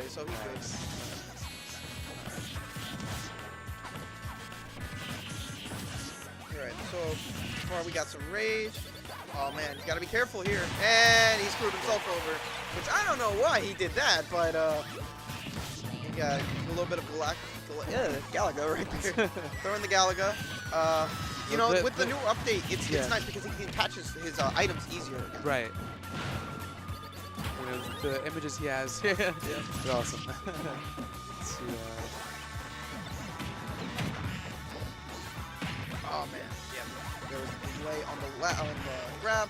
so he's good. Alright, so far we got some rage. Oh man, you gotta be careful here. And he screwed himself over. Which I don't know why he did that, but he got a little bit of Galaga right there. Throwing the Galaga. You know, with the new update, it's nice because he catches his items easier again. Right. You know, the images he has, they're awesome. Let's see, oh man, yeah. There was a delay on the grab,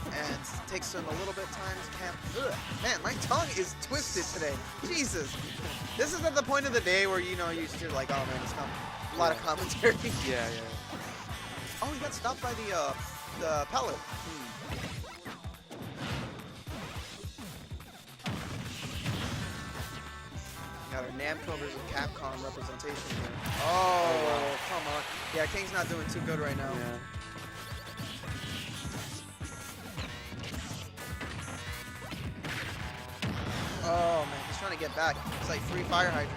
and it takes him a little bit of time to camp. Ugh, man, my tongue is twisted today. Jesus. This is at the point of the day where, you know, you're like, oh man, it's a lot of commentary. Yeah. Oh, he got stopped by the pellet. Got our Namco versus Capcom representation here. Oh, come on. Yeah, King's not doing too good right now. Yeah. Oh man, he's trying to get back. It's like free fire hydrant.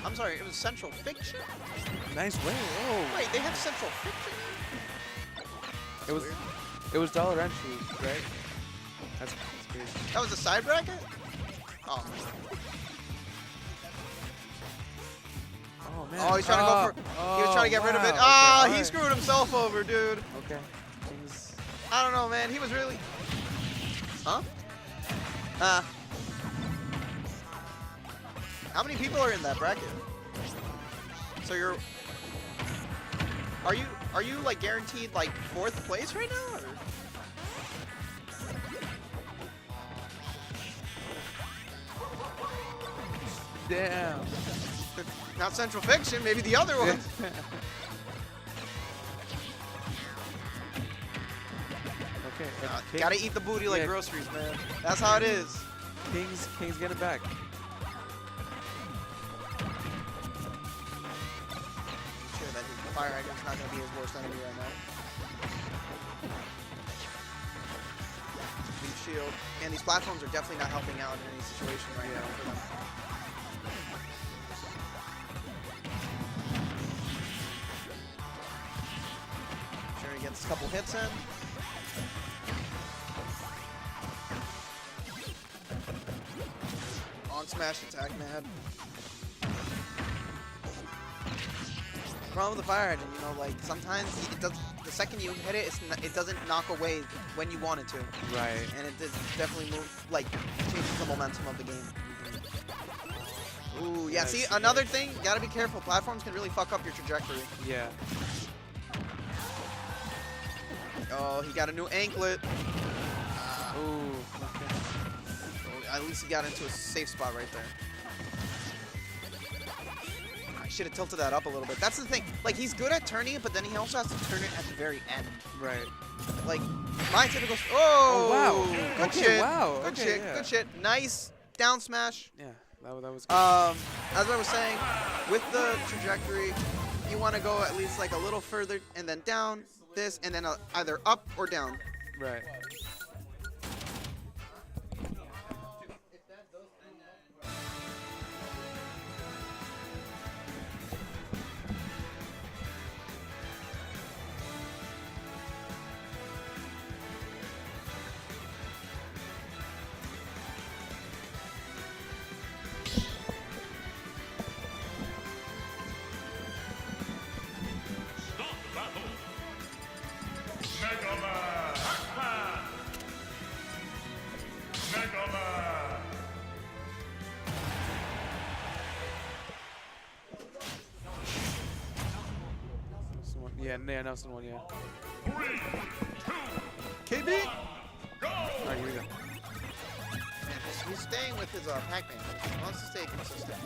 I'm sorry, it was Central Fiction? Nice way. Oh. Wait, they have Central Fiction? It was weird. It was dollar entry, right? That's crazy. That was a side bracket? Oh. Oh man. Oh, he's trying to go for. He was trying to get rid of it. Okay, Ah, he right. screwed himself over, dude. Okay. I don't know, man. He was really. Huh? How many people are in that bracket? So you're. Are you like guaranteed like 4th place right now? Or? Damn. Not Central Fiction, maybe the other one. Okay. Gotta eat the booty like groceries, man. That's how it is. King's getting back. I'm sure that his fire hydrant's not gonna be his worst enemy right now. Leaf shield. And these platforms are definitely not helping out in any situation right now for them. Sure he gets a couple hits in. On smash attack, man. Problem with the fire hydrant, you know, like sometimes it does. The second you hit it, it doesn't knock away when you want it to. Right. And it definitely changes the momentum of the game. Ooh, yeah. See, another thing, gotta be careful. Platforms can really fuck up your trajectory. Yeah. Oh, he got a new anklet. Ooh. Okay. At least he got into a safe spot right there. I should have tilted that up a little bit. That's the thing. Like, he's good at turning it, but then he also has to turn it at the very end. Right. Like, my typical... Oh! Wow. Good Okay, shit. wow. Good Okay, shit. yeah. Good shit. Nice down smash. Yeah, that was good. As I was saying, with the trajectory, you want to go at least like a little further and then down, this, and then either up or down. Right. Yeah, Nelson won, yeah. 3, 2, KB? Alright, here we go. Man, he's staying with his Pac-Man. He wants to stay consistent.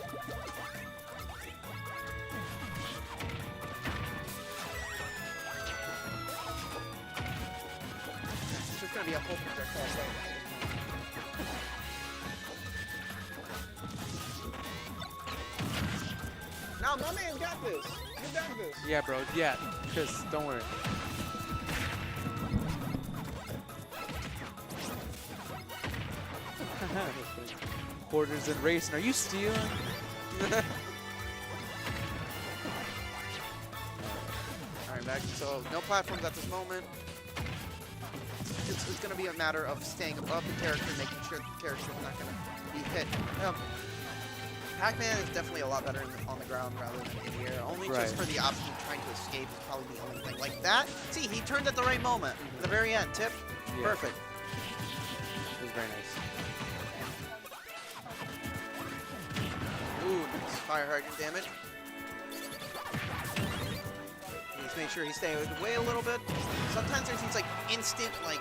It's just going to be a whole projectile fight. Oh, my man's got this. You got this. Yeah, bro. Yeah, Chris, don't worry. Quarters and racing. Are you stealing? Alright, back. So, no platforms at this moment. It's going to be a matter of staying above the character, making sure the character's not going to be hit. Pac-Man is definitely a lot better on the ground rather than in the air. Only just for the option of trying to escape is probably the only thing. Like that. See, he turned at the right moment. At the very end. Tip. Yeah. Perfect. It was very nice. Ooh, nice fire hydrant damage. Just make sure he's staying away a little bit. Sometimes there's these like instant like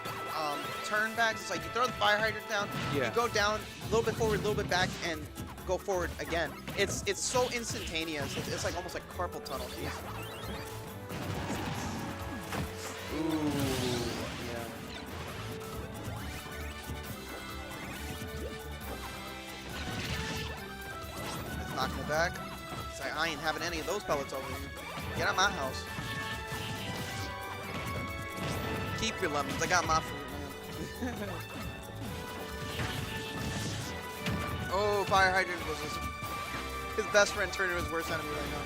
turn backs. It's like you throw the fire hydrant down, you go down a little bit forward, a little bit back, and go forward again. It's so instantaneous. It's like almost like carpal tunnel. Jeez. Ooh, yeah. It's knocking it back. It's like, I ain't having any of those pellets over here. Get out my house. Keep your lemons. I got my food, man. Oh, fire hydrant was his best friend turned into his worst enemy right now.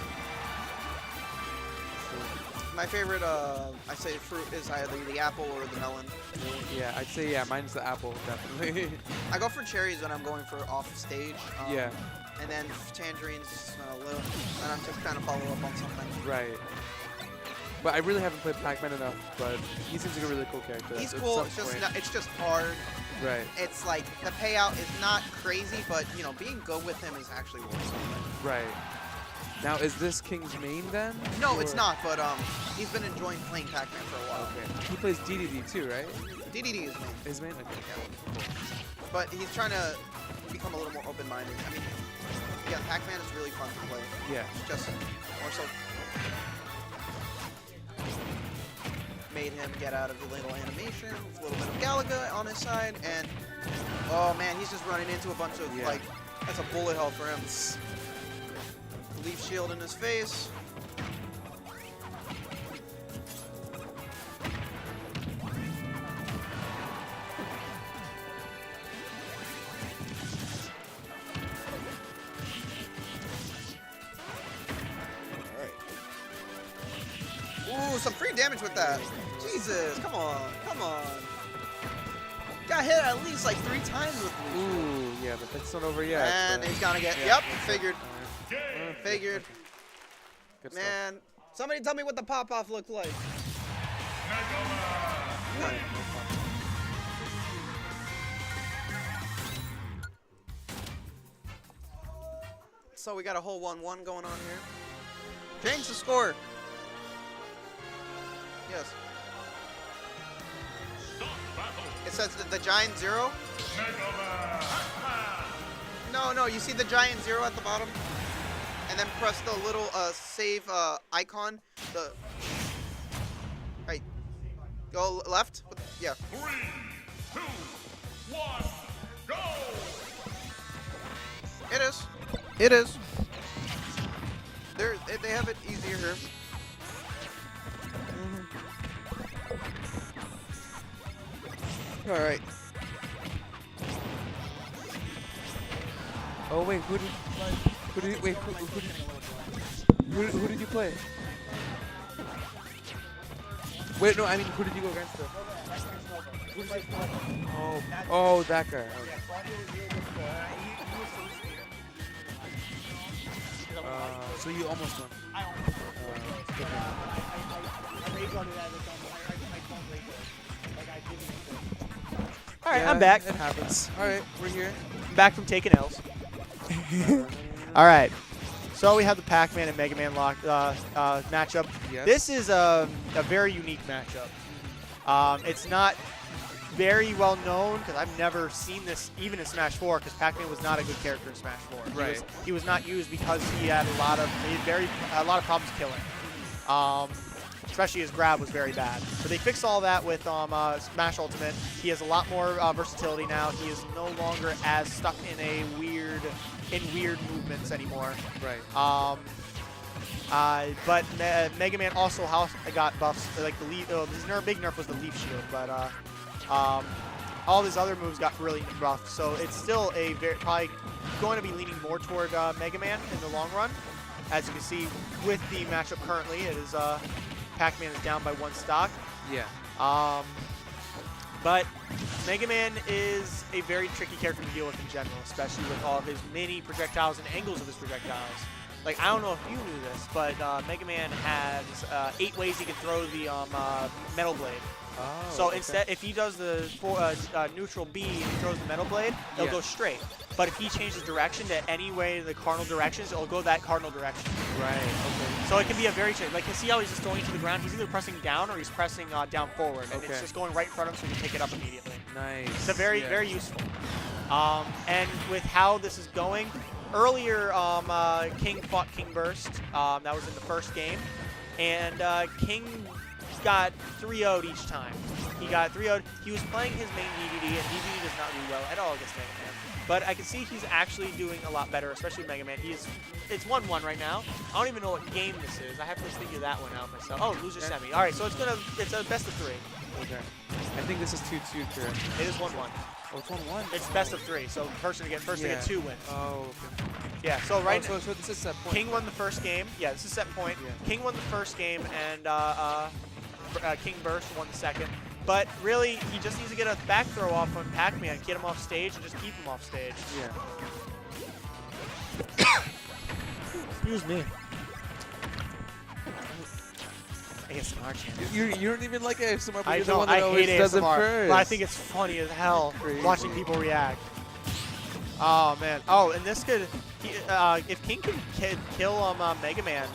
My favorite, I say fruit is either the apple or the melon. Yeah, I'd say mine's the apple, definitely. I go for cherries when I'm going for off stage. Yeah. And then tangerines a little, and I'm just trying to follow up on something. Right. But I really haven't played Pac-Man enough, but he seems like a really cool character. He's cool, it's just hard. Right. It's like, the payout is not crazy, but, you know, being good with him is actually worth something. Right. Now, is this King's main then? No, it's not, but he's been enjoying playing Pac-Man for a while. Okay. He plays DDD too, right? DDD is main. His main? Okay. Yeah. But he's trying to become a little more open-minded. I mean, yeah, Pac-Man is really fun to play. Yeah. Just more so made him get out of the little animation with a little bit of Galaga on his side, and oh man, he's just running into a bunch of like, that's a bullet hell for him. Leaf shield in his face. Ooh, some free damage with that. Jesus, come on, come on. Got hit at least like 3 times with me. Ooh, yeah, but that's not over yet. And he's gonna get, yep, figured. Figured. Good Man, somebody tell me what the pop-off looked like. So we got a whole 1-1 going on here. Change the score. Yes. It says the giant 0. No, you see the giant 0 at the bottom? And then press the little save icon. The right. Go left. Yeah. 3, 2, 1, go! It is. It is. They have it easier here. All right. Oh wait, who did you play? Wait, no, I mean, who did you go against? Oh, that guy. Okay. So you almost won. All right, I'm back. It happens. All right, we're here. I'm back from taking L's. All right. So we have the Pac-Man and Mega Man matchup. Yes. This is a very unique matchup. It's not very well known because I've never seen this even in Smash 4 because Pac-Man was not a good character in Smash 4. Right. He was not used because he had a lot of problems killing. Especially his grab was very bad. But they fixed all that with Smash Ultimate. He has a lot more versatility now. He is no longer as stuck in weird movements anymore. Right. But Mega Man also got buffs, like the leaf. His big nerf was the leaf shield, but all of his other moves got really buffed. So it's still probably going to be leaning more toward Mega Man in the long run. As you can see with the matchup currently, it is Pac-Man is down by 1 stock. Yeah. But Mega Man is a very tricky character to deal with in general, especially with all of his mini projectiles and angles of his projectiles. Like, I don't know if you knew this, but Mega Man has 8 ways he can throw the Metal Blade. Oh, so instead, if he does the neutral B and he throws the Metal Blade, it'll go straight. But if he changes direction to any way the cardinal directions, it'll go that cardinal direction. Right. Okay. So it can be a very like you see how he's just throwing it to the ground. He's either pressing down or he's pressing down forward, and it's just going right in front of him so he can pick it up immediately. Nice. It's a very useful. And with how this is going, earlier King fought King Burst. That was in the first game, and King got 3-0'd each time. He got 3-0'd. He was playing his main DDD, and DDD does not do well at all against Mega Man. But I can see he's actually doing a lot better, especially with Mega Man. It's 1-1 right now. I don't even know what game this is. I have to figure that one out myself. Oh, loser semi. All right, so it's a best of 3. Okay. I think this is 2-2, correct? It is 1-1. Oh, it's 1-1. It's best of 3, so first to get 2 wins. Oh, okay. Yeah, so right so this is set point. King won the first game. Yeah, this is set point. Yeah. King won the first game, and King Burst won the second. But really, he just needs to get a back throw off on Pac-Man, get him off stage, and just keep him off stage. Yeah. Excuse me. ASMR channel. You don't even like ASMR, but I you're the know, one that I always hate does it ASMR, first. but I think it's funny as hell Crazy. watching people react. Oh, man. Oh, and this could, if King can kill Mega Man,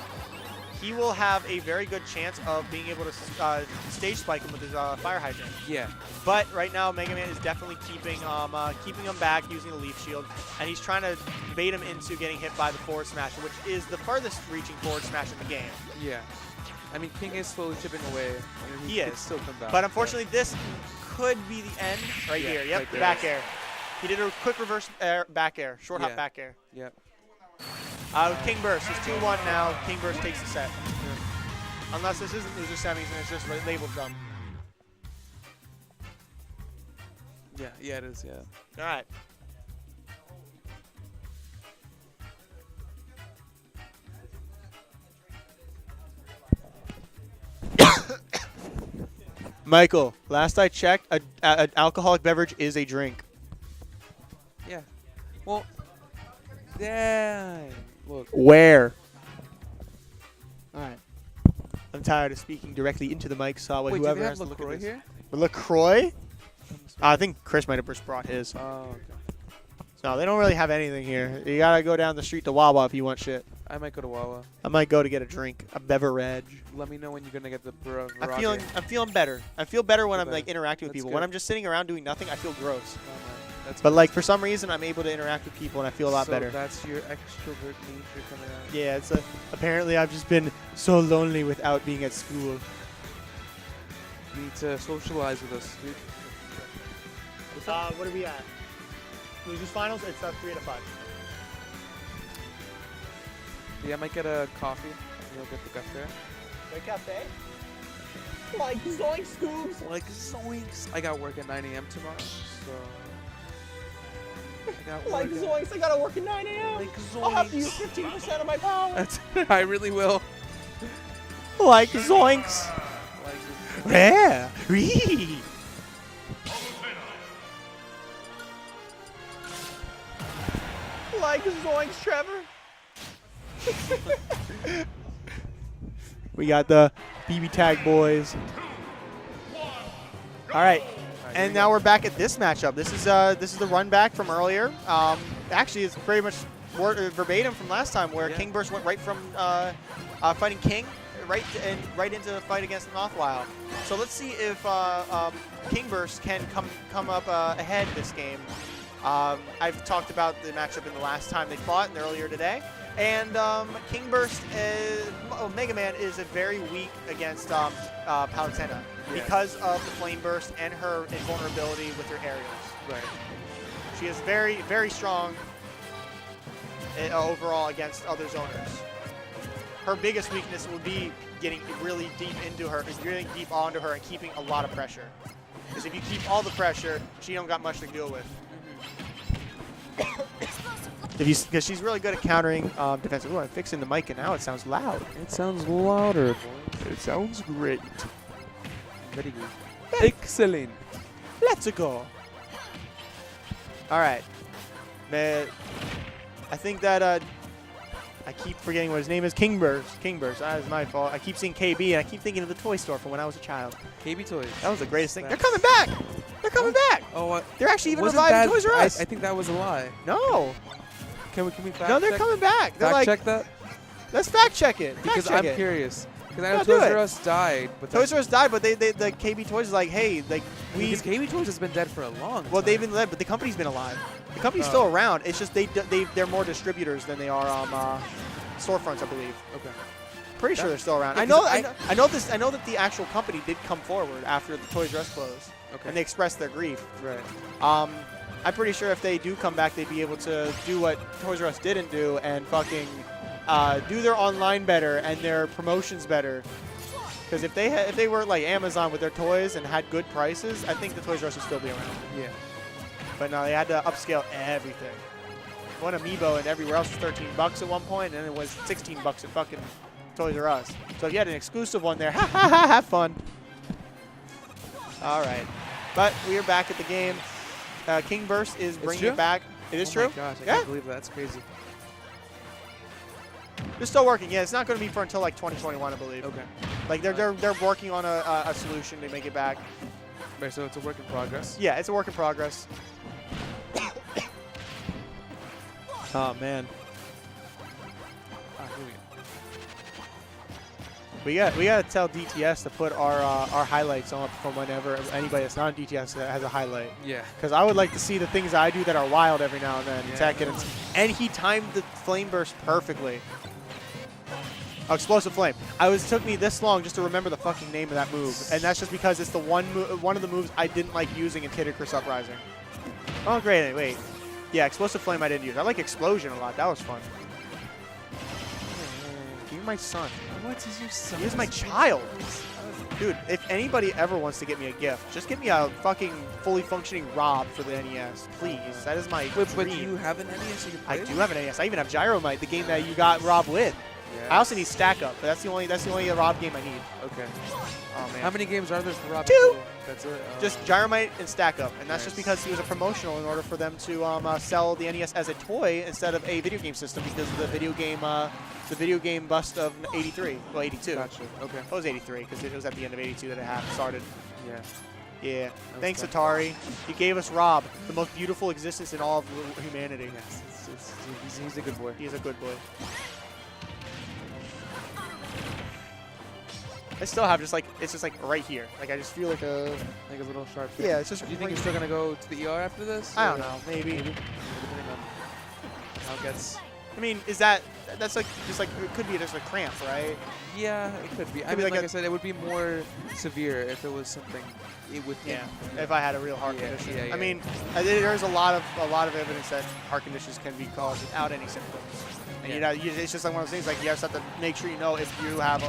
he will have a very good chance of being able to stage spike him with his fire hydrant. Yeah. But right now, Mega Man is definitely keeping him back using the leaf shield, and he's trying to bait him into getting hit by the forward smash, which is the furthest reaching forward smash in the game. Yeah. I mean, King is slowly chipping away. I mean, He could is. still come back. But unfortunately, this could be the end right here. Yep, right the there. back air. He did a quick reverse back air, short hop back air. Yep. King Burst is 2-1 now. King Burst takes the set. Unless this isn't loser semis and it's just labeled dumb. Yeah, it is, yeah. All right. Michael, last I checked, an alcoholic beverage is a drink. Yeah. Well, dang. Look. Where? All right. I'm tired of speaking directly into the mic, so Wait, do whoever they has have to look at LaCroix this. here? LaCroix? I think Chris might have just brought his. Oh, okay. No, they don't really have anything here. You gotta go down the street to Wawa if you want shit. I might go to Wawa. I might go to get a drink, a beverage. Let me know when you're gonna get the I'm feeling better. I feel better when I'm like interacting with That's people. good. When I'm just sitting around doing nothing, I feel gross. Oh, man. That's But like for some reason, I'm able to interact with people and I feel a lot so better. That's your extrovert nature coming out. Yeah, it's apparently I've just been so lonely without being at school. You need to socialize with us, dude. What are we at? Losers finals? It's 3 out of 5. Yeah, I might get a coffee. You'll get the cafe. The cafe? Like zoink scoops. Like zoinks. I got work at 9 a.m. tomorrow, so. I got Like work zoinks, I gotta work at 9 a.m. Like I'll have to use zoinks. 15% of my power. That's I really will. Like zoinks. Like, Yeah. Wee. Like zoinks, Trevor. We got the BB Tag boys. All right. And now we're back at this matchup. This is the run back from earlier. Actually, it's pretty much verbatim from last time, where King Burst went right from fighting King right into the fight against Mothwile. So let's see if King Burst can come up ahead this game. I've talked about the matchup in the last time they fought and earlier today. And King Burst, Mega Man is very weak against Palutena because of the Flame Burst and her invulnerability with her aerials. right. She is very, very strong overall against other zoners. her biggest weakness will be getting really deep into her, getting deep onto her and keeping a lot of pressure. Because if you keep all the pressure, she don't got much to deal with. Because she's really good at countering defensive. Ooh, I'm fixing the mic and now it sounds loud. It sounds louder, boys. It sounds great. Very good. Excellent. Let's go. All right. Man, I think that I keep forgetting what his name is. Kingburst. That is my fault. I keep seeing KB and I keep thinking of the toy store from when I was a child. KB Toys. That was the greatest thing. They're coming back. They're coming back. Oh, they're actually even wasn't reviving that, Toys R Us. I think that was a lie. No. Can we fact No, they're check? coming back. They're Fact like, check that? let's fact check it. Because fact check I'm it. curious. Because I know No, do Toys it. R Us died. But Toys R Us died, but the KB Toys is like, hey, like because KB Toys has been dead for a long time. Well, they've been led, but the company's been alive. The company's still around. It's just they're more distributors than they are storefronts, I believe. Okay. Pretty sure they're still around. Yeah, I know that the actual company did come forward after the Toys R Us closed, Okay. and they expressed their grief. Right. I'm pretty sure if they do come back, they'd be able to do what Toys R Us didn't do and fucking do their online better and their promotions better. Because if they were like Amazon with their toys and had good prices, I think the Toys R Us would still be around. Yeah. But no, they had to upscale everything. One amiibo and everywhere else was $13 at one point, and it was $16 at fucking Toys R Us. So if you had an exclusive one there, have fun. All right. But we are back at the game. King Burst is bringing it back. It is true? Oh my gosh, I can't believe that. That's crazy. They're still working. Yeah, it's not going to be for until like 2021, I believe. Okay. Like they're working on a solution to make it back. Right, so it's a work in progress. Yeah, it's a work in progress. Oh man. Here we go. We gotta tell DTS to put our highlights on from whenever anybody that's not on DTS has a highlight. Yeah. Because I would like to see the things I do that are wild every now and then. Yeah. Tekken, and he timed the flame burst perfectly. Oh, explosive flame. Took me this long just to remember the fucking name of that move, and that's just because it's the one of the moves I didn't like using in Tidicurus Uprising. Oh great, wait. Yeah, explosive flame I didn't use. I like explosion a lot. That was fun. You're my son. What is your son? He's my child. Dude, if anybody ever wants to get me a gift, just give me a fucking fully functioning Rob for the NES, please. That is my Wait, but dream. do you have an NES you can I play? do have an NES. I even have Gyromite, the game that you got Rob with. Yes. I also need Stack Up, but that's the only Rob game I need. Okay. Oh man. How many games are there for Rob? 2. That's it. Just Gyromite and Stack Up, and that's just Nice. because he was a promotional in order for them to sell the NES as a toy instead of a video game system because of the video game bust of '83, well '82. Gotcha. Okay. It was '83 because it was at the end of '82 that it started. Yeah. Yeah. was Thanks, fun. Atari. You gave us Rob, the most beautiful existence in all of humanity. Yes. He's a good boy. He is a good boy. I still have it's just like right here. Like I just feel like a Like a little sharp. yeah. It's just. Do you think right you're still gonna go to the ER after this? I or- don't know. Maybe. Depending on how it gets. I mean, that's like just like it could be just a cramp, right? Yeah, it could be. I Could be mean, like like I said, it would be more severe if it was something. It would. Yeah. If I had a real heart Yeah, condition. yeah, yeah. I mean, there's a lot of evidence that heart conditions can be caused without any symptoms. And Yeah. it's just like one of those things. Like you just have to make sure you know if you have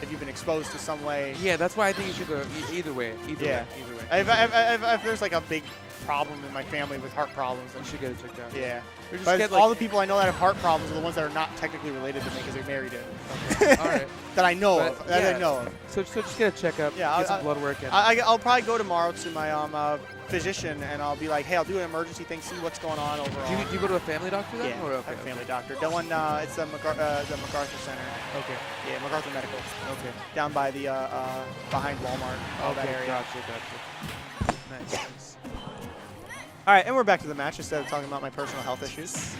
if you've been exposed to some way. Yeah, that's why I think you should go either way. Either Yeah. way. Either way. If there's like a big problem in my family with heart problems, then You should get it checked out. yeah. Or just But get, all like- the people I know that have heart problems are the ones that are not technically related to me because they married it. Okay. All right. That I know But, of. That I yeah. know of. So just get a checkup. Yeah, Get some blood work. And I'll probably go tomorrow to my physician and I'll be like, hey, I'll do an emergency thing, see what's going on overall. do you go to a family doctor then? Yeah, Or, I okay, have a okay. family doctor. The one, it's the MacArthur Center. Okay. Yeah, MacArthur Medical. Okay. Down by the, behind Walmart, all that area. Gotcha. Nice. All right, and we're back to the match instead of talking about my personal health issues.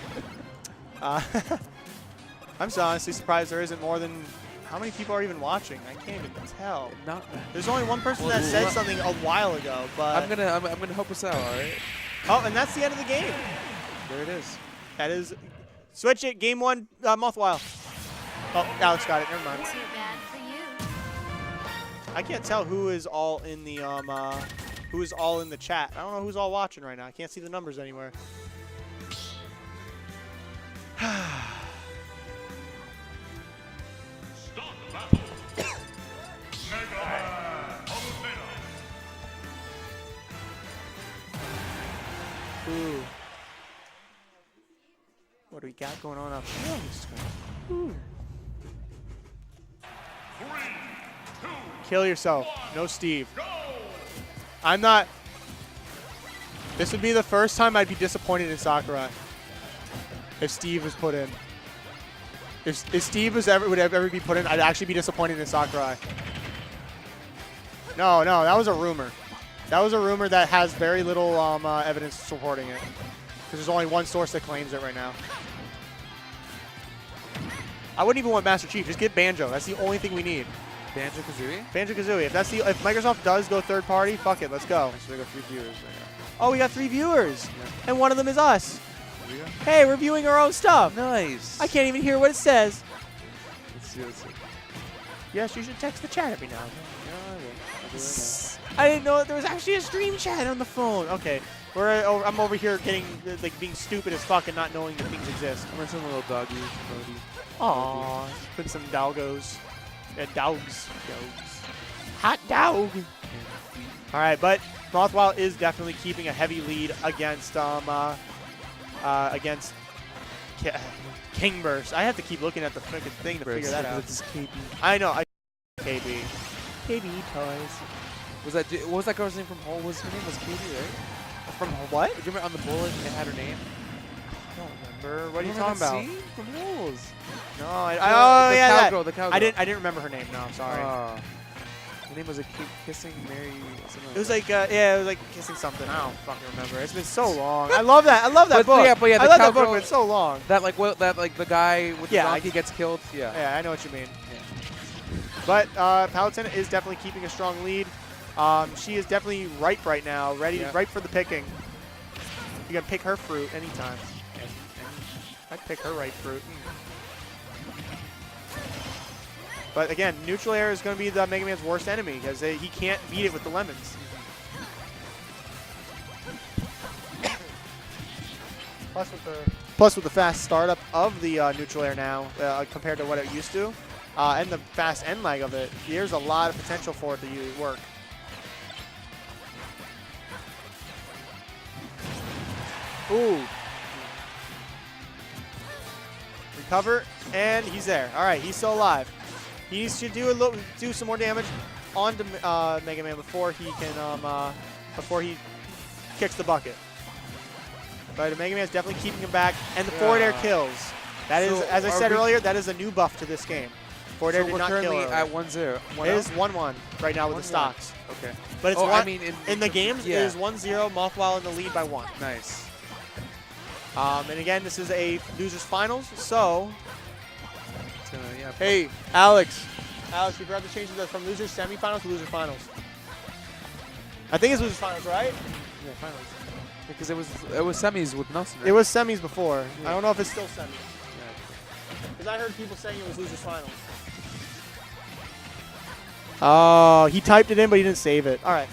I'm so honestly surprised there isn't more than, how many people are even watching? I can't even tell. Not bad. There's only one person Well, that said well- something a while ago, but. I'm gonna help us out. All right. Oh, and that's the end of the game. There it is. That is, switch it, game 1, Mothwile. Oh, Alex got it, never mind. Too bad for you. I can't tell who is all in the chat. I don't know who's all watching right now. I can't see the numbers anywhere. got going on up here on the screen. 3, 2, Kill yourself. No Steve. go! I'm not. This would be the first time I'd be disappointed in Sakurai if Steve was put in. If Steve would ever be put in, I'd actually be disappointed in Sakurai. No, that was a rumor. That was a rumor that has very little evidence supporting it. Because there's only one source that claims it right now. I wouldn't even want Master Chief. Just get Banjo. That's the only thing we need. Banjo-Kazooie? Banjo-Kazooie. If Microsoft does go third party, fuck it. Let's go. Actually, I got 3 viewers right now. Oh, we got 3 viewers. Yeah. And one of them is us. Here we go. Hey, we're viewing our own stuff. Nice. I can't even hear what it says. Let's see. Yes, you should text the chat every now and then. Yeah, I will. I'll do it I didn't know that there was actually a stream chat on the phone. Okay, I'm over here getting like being stupid as fuck and not knowing that things exist. now. I'm some little doggy. Aww, put some doggos, dogs. Hot dog. All right, but Mothwile is definitely keeping a heavy lead against King Burst. I have to keep looking at the freaking thing to figure that out. This is KB. I know. KB toys. What was that girl's name from Hole? Her name was Katie, right? From what? Do you remember on the bullet it had her name? I don't remember. What are you Remember talking that about? scene from Holes. No, The yeah, cowgirl, the cowgirl. I didn't remember her name. No, I'm sorry. Her name was a Kissing Mary. It was like it was like kissing something. I don't fucking remember. It's been so long. I love that. I love that book. But yeah, I the love that book, cowgirl- but it's so long. That the guy with the Yeah, donkey gets killed. Yeah. Yeah, I know what you mean. But Palutena is definitely keeping a strong lead. She is definitely ripe right now, ripe for the picking. You can pick her fruit anytime. I'd pick her ripe fruit. But again, neutral air is going to be the Mega Man's worst enemy because he can't beat it with the lemons. Plus with the fast startup of the neutral air now compared to what it used to, and the fast end lag of it, there's a lot of potential for it to work. Ooh. Recover, and he's there. All right, he's still alive. He needs to do some more damage onto Mega Man before he can before he kicks the bucket. But Mega Man's definitely keeping him back, and the forward air kills. That is, as I said earlier, that is a new buff to this game. Forward air did not kill currently earlier. at 1-0. It is 1-1 right now with the stocks. Okay. But it's I mean, in the games, yeah. it is 1-0, Mothwile in the lead by 1. Nice. And again, this is a losers finals, so Yeah. hey, Alex, you forgot to change it from losers semifinals to losers finals. I think it's losers finals, right? Yeah, finals. Because it was semis with Nelson. Right? It was semis before. Yeah. I don't know if it's still semis. Yeah. Because I heard people saying it was losers finals. Oh, he typed it in, but he didn't save it. All right.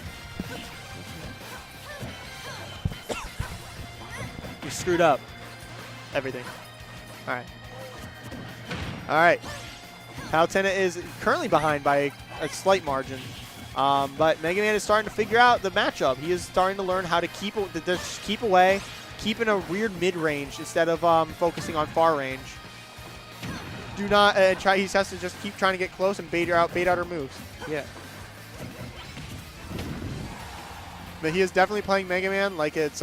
You screwed up everything. All right. All right. Palutena is currently behind by a slight margin. But Mega Man is starting to figure out the matchup. He is starting to learn how to keep away, keep in a weird mid-range instead of focusing on far range. Do not try. He has to just keep trying to get close and bait out her moves. Yeah. But he is definitely playing Mega Man like it's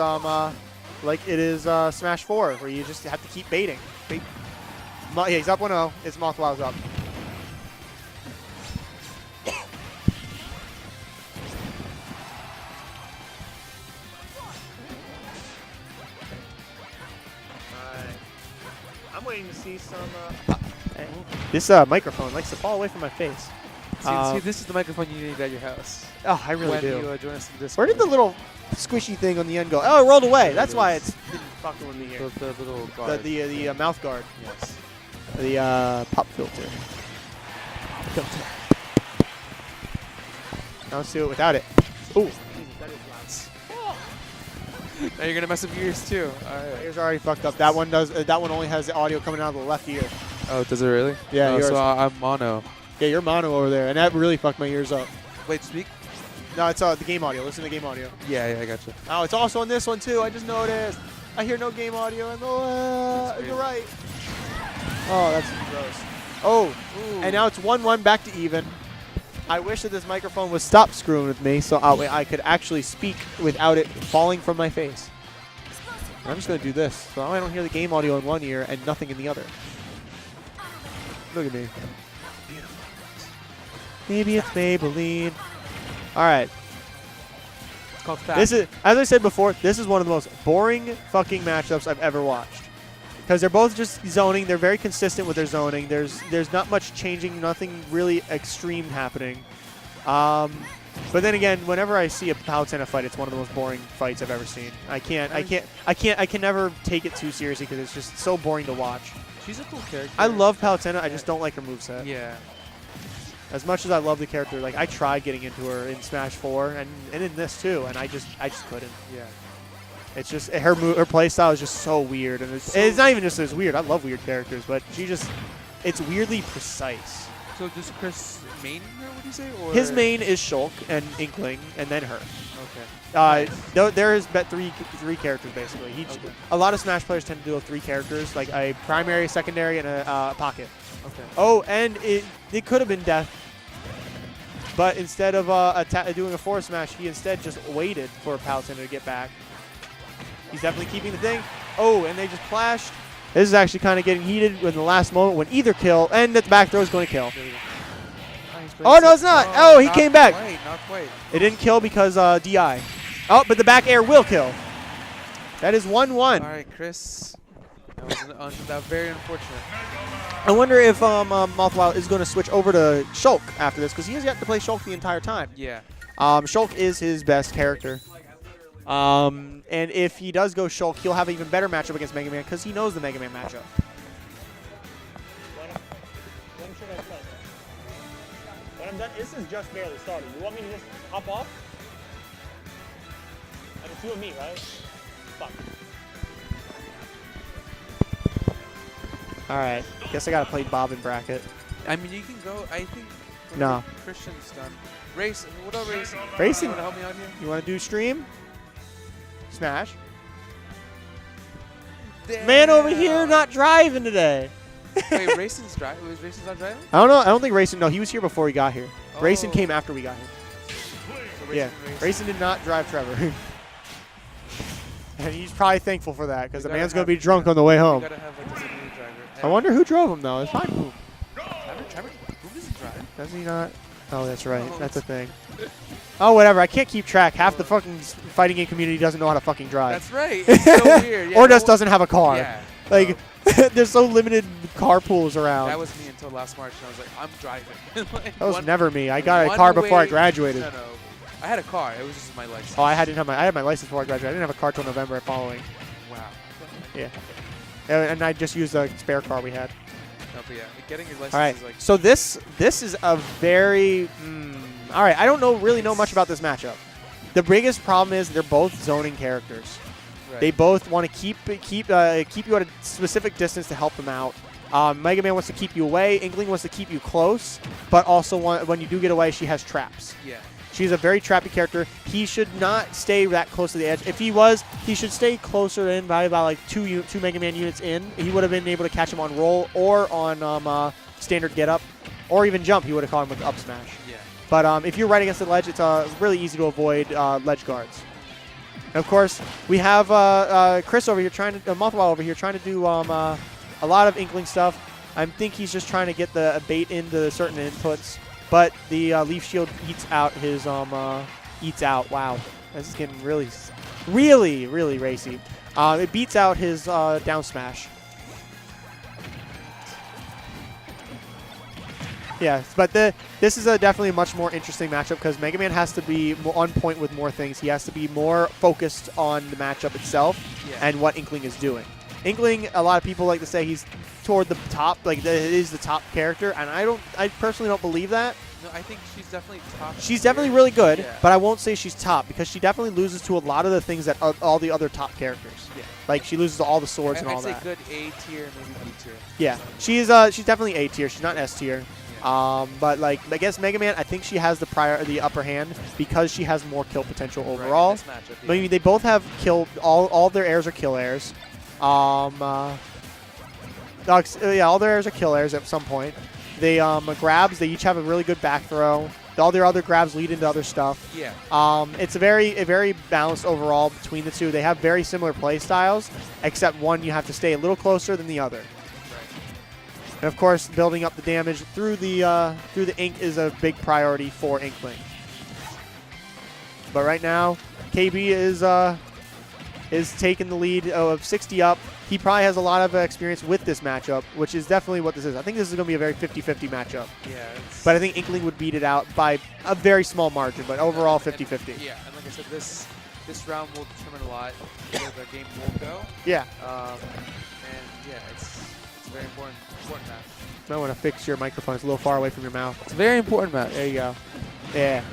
like it is Smash 4, where you just have to keep baiting. Yeah, he's up 1-0. It's Mothwile's up. I'm waiting to see some. This microphone likes to fall away from my face. See, this is the microphone you need at your house. Oh, I really when do. you join us in Discord. Where did the little squishy thing on the end go? Oh, it rolled away. That's why it's didn't fucking with me here. The little guard. The mouth guard. Yes. The pop filter. Now let's do it without it. Ooh. That is loud. Now you're gonna mess up your ears too. All My right. ears are already fucked up. That one does. That one only has the audio coming out of the left ear. Oh, does it really? Yeah, Oh, yours. so I'm mono. Yeah, you're mono over there, and that really fucked my ears up. Wait, speak. No, it's the game audio. Listen to the game audio. Yeah, I gotcha. Oh, it's also on this one too. I just noticed. I hear no game audio in the right. Oh, that's gross. Oh, Ooh. and now it's 1-1 back to even. I wish that this microphone would stop screwing with me so I could actually speak without it falling from my face. And I'm just going to do this so I don't hear the game audio in one ear and nothing in the other. Look at me. Maybe it's Maybelline. All right. It's called fast. This is, as I said before, this is one of the most boring fucking matchups I've ever watched. Because they're both just zoning. They're very consistent with their zoning. There's not much changing, nothing really extreme happening. But then again, whenever I see a Palutena fight, it's one of the most boring fights I've ever seen. I can never take it too seriously because it's just so boring to watch. She's a cool character. I love Palutena. I just don't like her moveset. Yeah. As much as I love the character, like I tried getting into her in Smash 4 and in this too, and I just couldn't. Yeah. It's just her playstyle is just so weird, and it's not even just as weird. I love weird characters, but it's weirdly precise. So does Chris main her? What do you say? Or His main is Shulk and Inkling, and then her. Okay. There is three characters basically. Okay. A lot of Smash players tend to do 3 characters, like a primary, secondary, and a pocket. Okay. Oh, and it could have been Death, but instead of doing a forward smash, he instead just waited for Palutena to get back. He's definitely keeping the thing. Oh, and they just clashed. This is actually kind of getting heated in the last moment when either kill, and the back throw is going to kill. Oh, no, it's not. Oh, he came back. Not quite. It didn't kill because DI. Oh, but the back air will kill. That is 1-1. All right, Chris. That was very unfortunate. I wonder if Mothwile is going to switch over to Shulk after this, because he has yet to play Shulk the entire time. Yeah. Shulk is his best character. And if he does go Shulk, he'll have an even better matchup against Mega Man because he knows the Mega Man matchup. When I'm done, this is just barely started. You want me to just hop off? And it's you and me, right? Fuck. All right. Guess I got to play Bob in bracket. I mean, you can go. I think. No. Christian's done. Racing. What about racing? Racing. You want to help me out here? You want to do stream? Smash. Damn. Man over here not driving today. Wait, Racing's driving? Was Racing's not driving? I don't know. I don't think Racing. No, he was here before we got here. Oh. Racing came after we got here. So Yeah. Racing did not drive Trevor. And he's probably thankful for that because the man's going to be drunk on the way We home. gotta have like a designated driver. I wonder who drove him though. It's fine. Boom. Trevor doesn't drive. Does he not? Oh, that's right. That's a thing. Oh, whatever. I can't keep track. Half the fucking fighting game community doesn't know how to fucking drive. That's right. It's so weird. Yeah, Or just doesn't have a car. Yeah. Like, there's so limited car pools around. That was me until last March, and I was like, I'm driving. Like, that was one- never me. I got a one car before I way- graduated. No. I had a car. It was just my license. Oh, I had my license before I graduated. I didn't have a car till November following. Wow. Yeah. And I just used a spare car we had. No, but yeah, getting your license All right. is like. So this is a very. All right. I don't really know much about this matchup. The biggest problem is they're both zoning characters. Right. They both want to keep you at a specific distance to help them out. Mega Man wants to keep you away. Inkling wants to keep you close, but also when you do get away, she has traps. Yeah. She's a very trappy character. He should not stay that close to the edge. If he was, he should stay closer in, by about like two Mega Man units in. He would have been able to catch him on roll or on standard get up, or even jump. He would have caught him with up smash. Yeah. But if you're right against the ledge, it's really easy to avoid ledge guards. And of course, we have Chris over here Mothwile over here trying to do a lot of Inkling stuff. I think he's just trying to get the bait into certain inputs. But the Leaf Shield eats out his Wow, this is getting really, really, really racy. It beats out his down smash. Yeah, but this is definitely a much more interesting matchup because Mega Man has to be on point with more things. He has to be more focused on the matchup itself and what Inkling is doing. Inkling, a lot of people like to say he's toward the top, like it is the top character, and I personally don't believe that. No, I think she's definitely top. She's definitely really good, Yeah. but I won't say she's top because she definitely loses to a lot of the things that all the other top characters. Yeah. Like she loses to all the swords and all I'd say that. good A tier, maybe B tier. Yeah, she's definitely A tier. She's not S tier. Yeah. But like against Mega Man, I think she has the upper hand because she has more kill potential overall. Right, this matchup, I mean, they both have kill. All of their airs are kill airs. All their airs are kill airs at some point. They grabs. They each have a really good back throw. All their other grabs lead into other stuff. Yeah. It's a very balanced overall between the two. They have very similar play styles, except one you have to stay a little closer than the other. And of course, building up the damage through the ink is a big priority for Inkling. But right now, KB is taking the lead of 60 up. He probably has a lot of experience with this matchup, which is definitely what this is. I think this is going to be a very 50-50 matchup. Yeah. But I think Inkling would beat it out by a very small margin, but overall 50-50. Yeah, and like I said, this round will determine a lot where the game will go. Yeah. And yeah, it's a very important match. You might want to fix your microphone. It's a little far away from your mouth. It's a very important match. There you go. Yeah.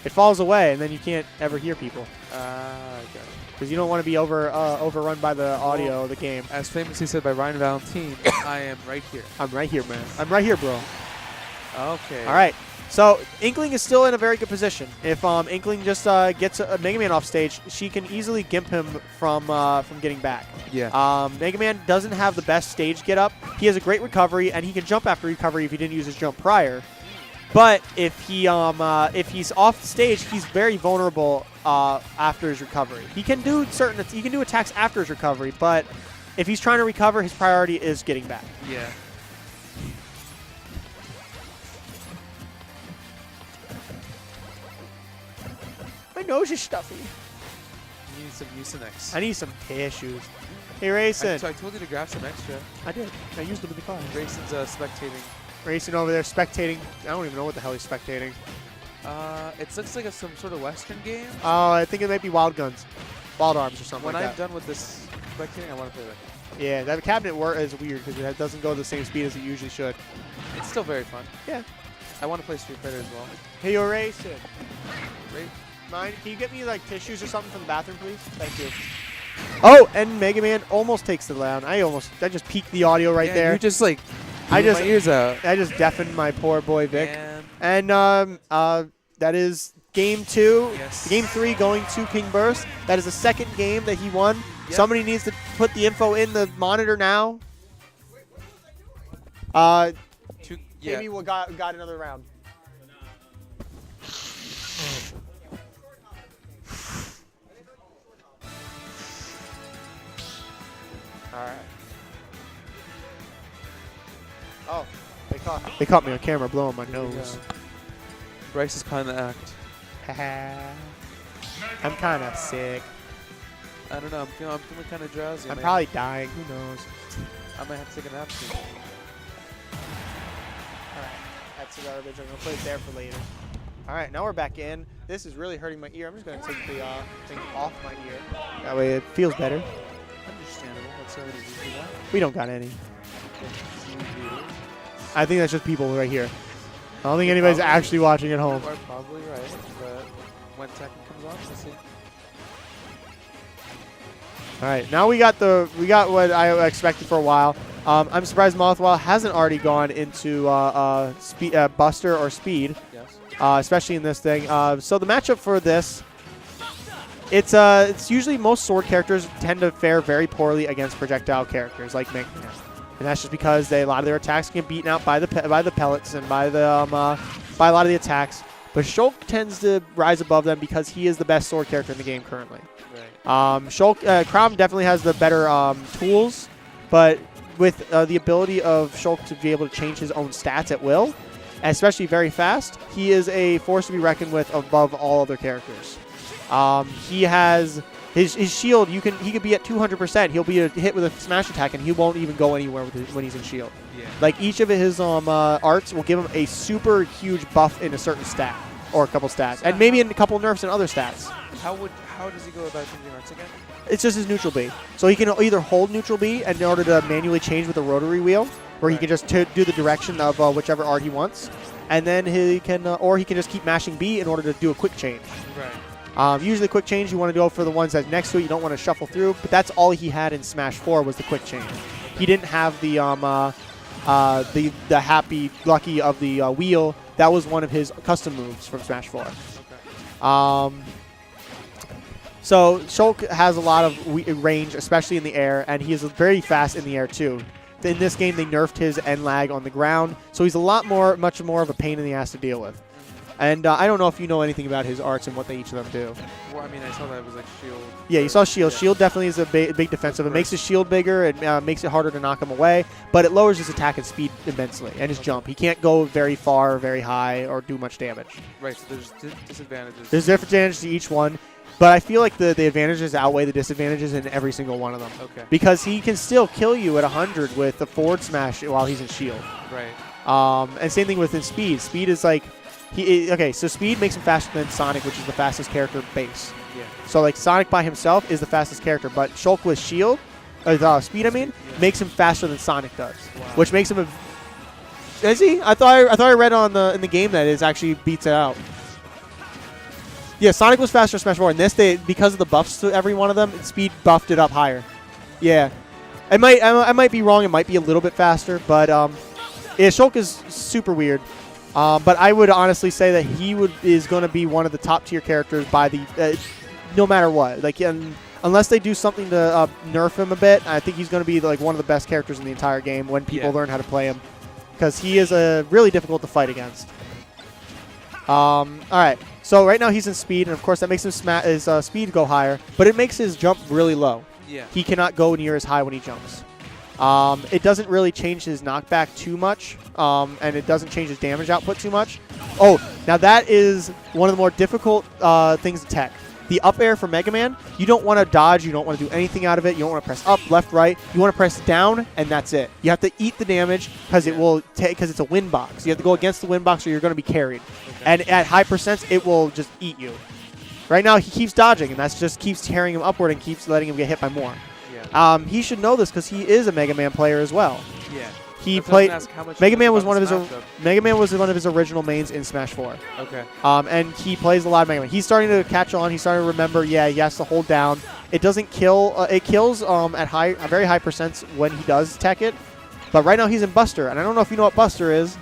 It falls away, and then you can't ever hear people. Okay. Because you don't want to be overrun by the audio of the game. As famously said by Ryan Valentine, I am right here. I'm right here, man. I'm right here, bro. Okay. All right. So Inkling is still in a very good position. If Inkling just gets a Mega Man off stage, she can easily gimp him from getting back. Yeah. Mega Man doesn't have the best stage get up. He has a great recovery, and he can jump after recovery if he didn't use his jump prior. But if he's off the stage, he's very vulnerable after his recovery. He can do attacks after his recovery, but if he's trying to recover, his priority is getting back. Yeah. My nose is stuffy. You need some Mucinex. I need some tissues. Hey, Rayson. So I told you to grab some extra. I did. I used them in the car. Rayson's spectating. Racing over there, spectating. I don't even know what the hell he's spectating. It looks like some sort of Western game. Oh, I think it might be Wild Guns. Wild Arms or something When like I'm that. done with this spectating, I want to play that. Yeah, that cabinet is weird because it doesn't go the same speed as it usually should. It's still very fun. Yeah. I want to play Street Fighter as well. Hey, you're racing. Right? Mind? Can you get me like tissues or something from the bathroom, please? Thank you. Oh, and Mega Man almost takes the down. I just peaked the audio right there. You just like I blew my ears out. I just deafened my poor boy Vic. Man. And that is game 2. Yes. Game 3 going to King Burst. That is the second game that he won. Yep. Somebody needs to put the info in the monitor now. Maybe we got another round. All right. Oh, they caught me on camera blowing my nose. Bryce is kind of act. I'm kind of sick. I don't know. I'm feeling kind of drowsy. I'm probably dying. Who knows? I might have to take a nap soon. Alright, that's the garbage. I'm going to put it there for later. Alright, now we're back in. This is really hurting my ear. I'm just going to take the thing off my ear. That way it feels better. Understandable. What's already do that? We don't got any. I think that's just people right here. I don't think anybody's actually watching at home. You are probably right, but when Tekken comes on, we'll see. All right, now we got what I expected for a while. I'm surprised Mothwile hasn't already gone into Buster or Speed, Yes. especially in this thing. So the matchup for this, it's usually most sword characters tend to fare very poorly against projectile characters like Mega Man, and that's just because a lot of their attacks get beaten out by the pellets and by a lot of the attacks. But Shulk tends to rise above them because he is the best sword character in the game currently. Right. Crown definitely has the better tools, but with the ability of Shulk to be able to change his own stats at will, especially very fast, he is a force to be reckoned with above all other characters. He has his shield. He could be at 200%. He'll be hit with a smash attack, and he won't even go anywhere when he's in shield. Yeah. Like each of his arts will give him a super huge buff in a certain stat or a couple stats, and maybe in a couple nerfs and other stats. How does he go about changing arts again? It's just his neutral B. So he can either hold neutral B in order to manually change with the rotary wheel, where he can just do the direction of whichever art he wants, and then he can, or he can just keep mashing B in order to do a quick change. Right. Usually quick change, you want to go for the ones that's next to it. You don't want to shuffle through, but that's all he had in Smash 4 was the quick change. He didn't have the the happy lucky of the wheel. That was one of his custom moves from Smash 4. Okay. So Shulk has a lot of range, especially in the air, and he is very fast in the air too. In this game, they nerfed his end lag on the ground, so he's much more of a pain in the ass to deal with. And I don't know if you know anything about his arts and what each of them do. Well, I mean, I saw that it was like shield. Yeah, you saw shield. Yeah. Shield definitely is a big defensive. It makes his shield bigger. It makes it harder to knock him away, but it lowers his attack and speed immensely, and his jump. He can't go very far, or very high, or do much damage. Right, so there's disadvantages. There's disadvantages to each one, but I feel like the advantages outweigh the disadvantages in every single one of them. Okay. Because he can still kill you at 100 with a forward smash while he's in shield. Right. And same thing with his speed. Speed is like, so speed makes him faster than Sonic, which is the fastest character base. Yeah. So like Sonic by himself is the fastest character, but Shulk with shield, speed I mean, makes him faster than Sonic does, which makes him a. Is he? I thought I read in the game that it actually beats it out. Yeah, Sonic was faster in Smash 4. In this, because of the buffs to every one of them, speed buffed it up higher. Yeah, I might be wrong. It might be a little bit faster, but yeah, Shulk is super weird. But I would honestly say that he is going to be one of the top tier characters by the no matter what. Like unless they do something to nerf him a bit, I think he's going to be like one of the best characters in the entire game when people learn how to play him, because he is really difficult to fight against. All right, so right now he's in speed, and of course that makes his speed go higher, but it makes his jump really low. Yeah. He cannot go near as high when he jumps. It doesn't really change his knockback too much, and it doesn't change his damage output too much. Oh, now that is one of the more difficult things to tech. The up air for Mega Man, you don't want to dodge, you don't want to do anything out of it, you don't want to press up, left, right. You want to press down, and that's it. You have to eat the damage because because it's a win box. You have to go against the win box or you're going to be carried. Okay. And at high percents, it will just eat you. Right now, he keeps dodging, and that just keeps tearing him upward and keeps letting him get hit by more. He should know this because he is a Mega Man player as well. Yeah. He played Mega Man was one of his original mains in Smash 4. Okay. And he plays a lot of Mega Man. He's starting to catch on. He's starting to remember. Yeah, he has to hold down. It doesn't kill. It kills at very high percents when he does tech it. But right now he's in Buster, and I don't know if you know what Buster is.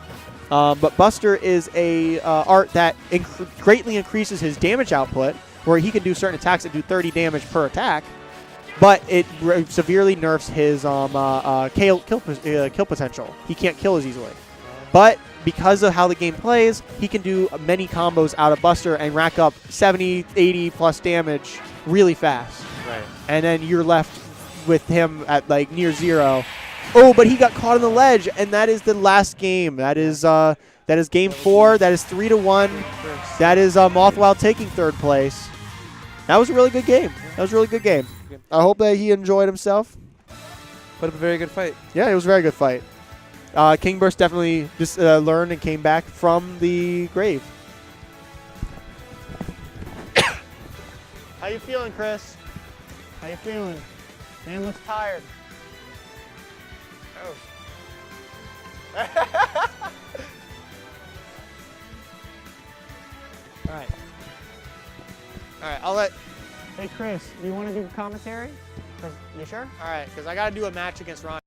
But Buster is a art that greatly increases his damage output, where he can do certain attacks that do 30 damage per attack. But it severely nerfs his kill potential. He can't kill as easily. But because of how the game plays, he can do many combos out of Buster and rack up 70, 80 plus damage really fast. Right. And then you're left with him at like near zero. Oh, but he got caught on the ledge, and that is the last game. That is game 4. That is 3-1. That is Mothwile taking 3rd place. That was a really good game. I hope that he enjoyed himself. Put up a very good fight. Yeah, it was a very good fight. King Burst definitely just learned and came back from the grave. How you feeling, Chris? How you feeling? Man looks tired. Oh. All right. I'll let. Hey Chris, do you want to do commentary? You sure? All right, because I got to do a match against Ron.